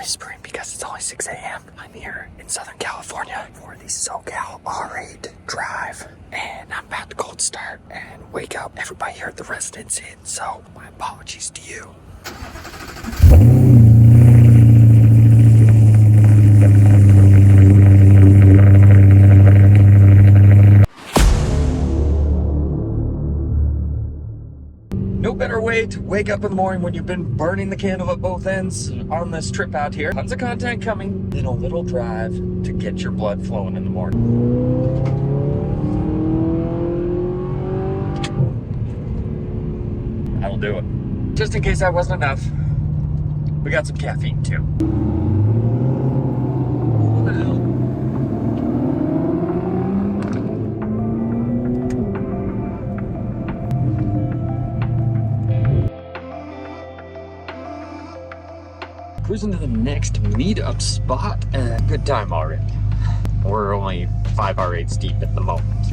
whispering because it's only 6 a.m. I'm here in Southern California for the SoCal R8 drive. And I'm about to cold start and wake up everybody here at the Residence Inn. So my apologies to you. No better way to wake up in the morning when you've been burning the candle at both ends on this trip out here. Tons of content coming, then a little drive to get your blood flowing in the morning. That'll do it. Just in case that wasn't enough, we got some caffeine too. Cruising to the next meetup spot. Good time already. We're only 5 R8s deep at the moment.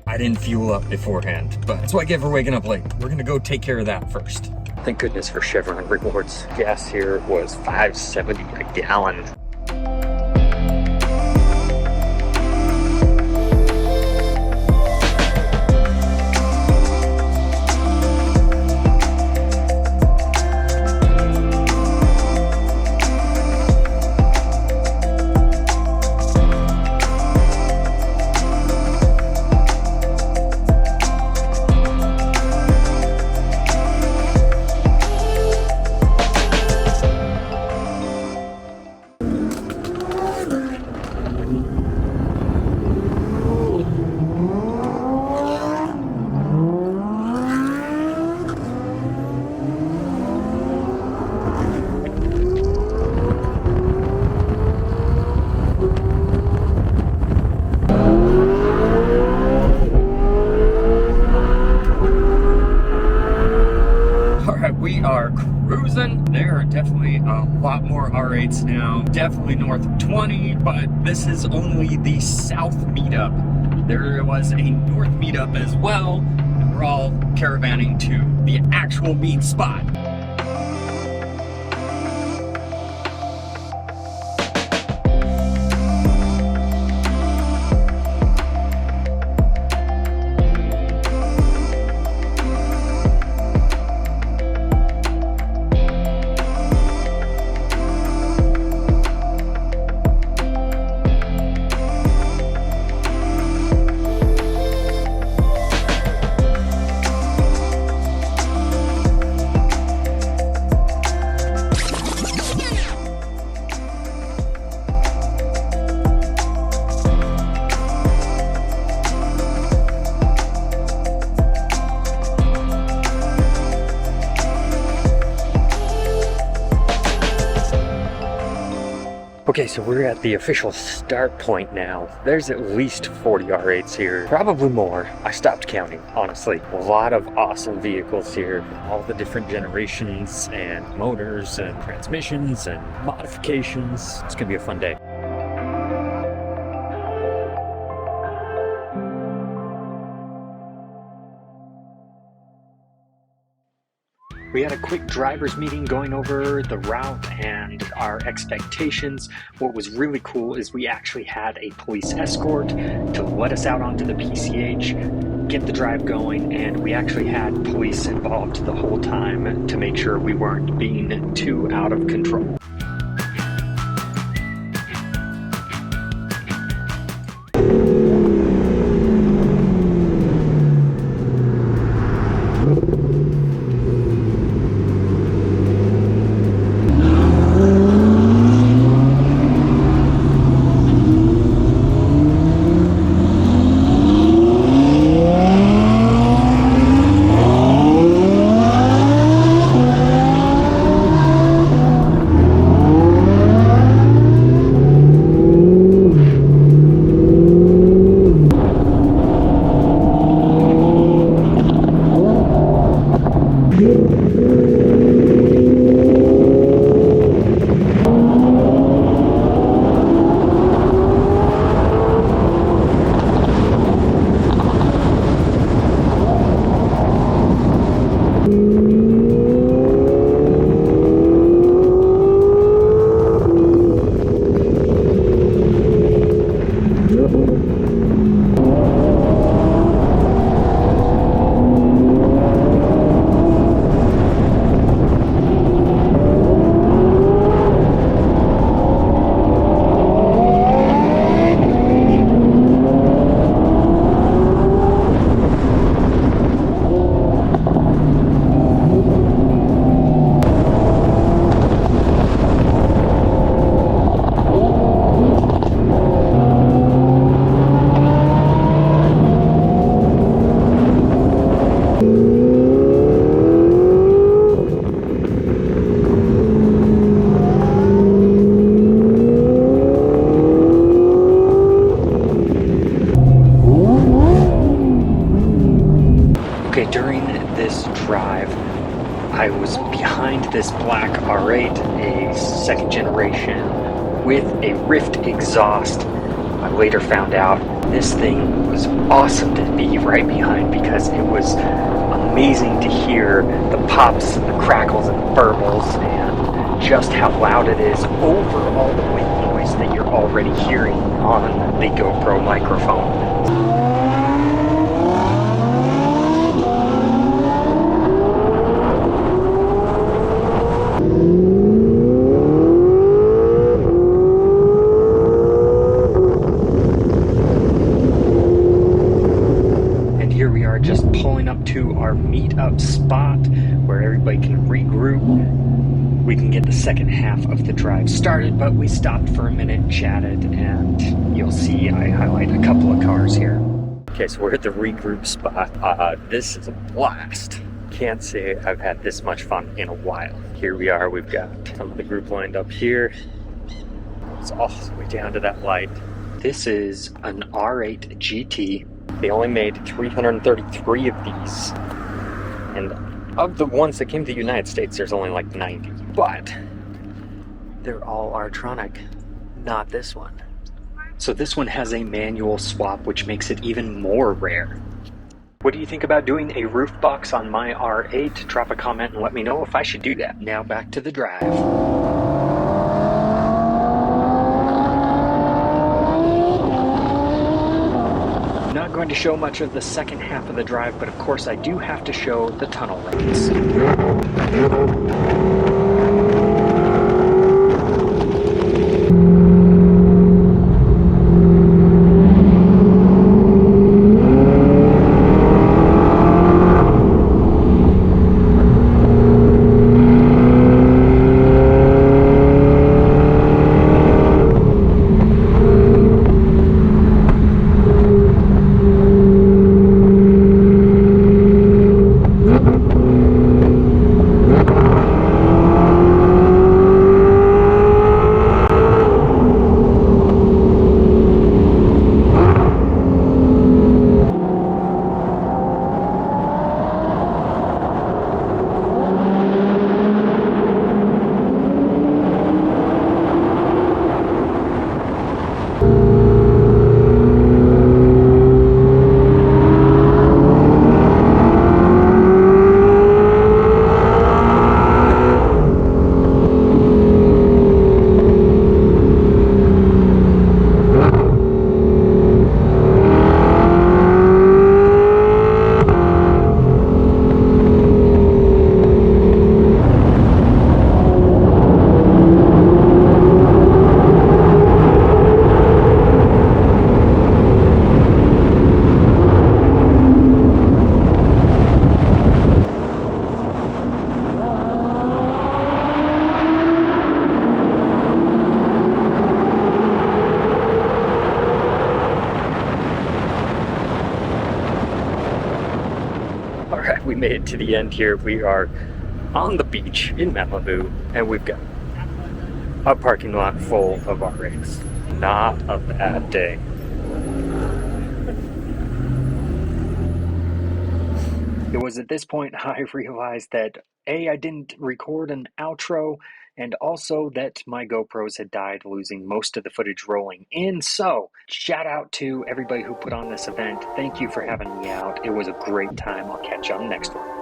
I didn't fuel up beforehand, but that's why I get for waking up late. We're gonna go take care of that first. Thank goodness for Chevron rewards. Gas here was $5.70 a gallon. We are cruising. There are definitely a lot more R8s now. Definitely north of 20, but this is only the south meetup. There was a north meetup as well, and we're all caravanning to the actual meet spot. Okay, so we're at the official start point now. There's at least 40 R8s here, probably more. I stopped counting, honestly. A lot of awesome vehicles here, all the different generations and motors and transmissions and modifications. It's gonna be a fun day. We had a quick driver's meeting going over the route and our expectations. What was really cool is we actually had a police escort to let us out onto the PCH, get the drive going, and we actually had police involved the whole time to make sure we weren't being too out of control. was behind this black R8, a second generation with a Ryft exhaust. I later found out this thing was awesome to be right behind because it was amazing to hear the pops and the crackles and the burbles and just how loud it is over all the wind noise that you're already hearing on the GoPro microphone. Here we are just pulling up to our meetup spot where everybody can regroup. We can get the second half of the drive started, but we stopped for a minute, chatted, and you'll see I highlight a couple of cars here. Okay, so we're at the regroup spot. This is a blast. Can't say I've had this much fun in a while. Here we are, we've got some of the group lined up here. It's all the way down to that light. This is an R8 GT. They only made 333 of these, and of the ones that came to the United States, there's only like 90, but they're all R-tronic, not this one. So this one has a manual swap, which makes it even more rare. What do you think about doing a roof box on my R8? Drop a comment and let me know if I should do that. Now back to the drive. Not going to show much of the second half of the drive, but of course I do have to show the tunnel runs. Alright, we made it to the end here. We are on the beach in Malibu, and we've got a parking lot full of R8s. Not a bad day. It was at this point I realized that A, I didn't record an outro, and also that my GoPros had died, losing most of the footage rolling in. So, shout out to everybody who put on this event. Thank you for having me out. It was a great time. I'll catch you on the next one.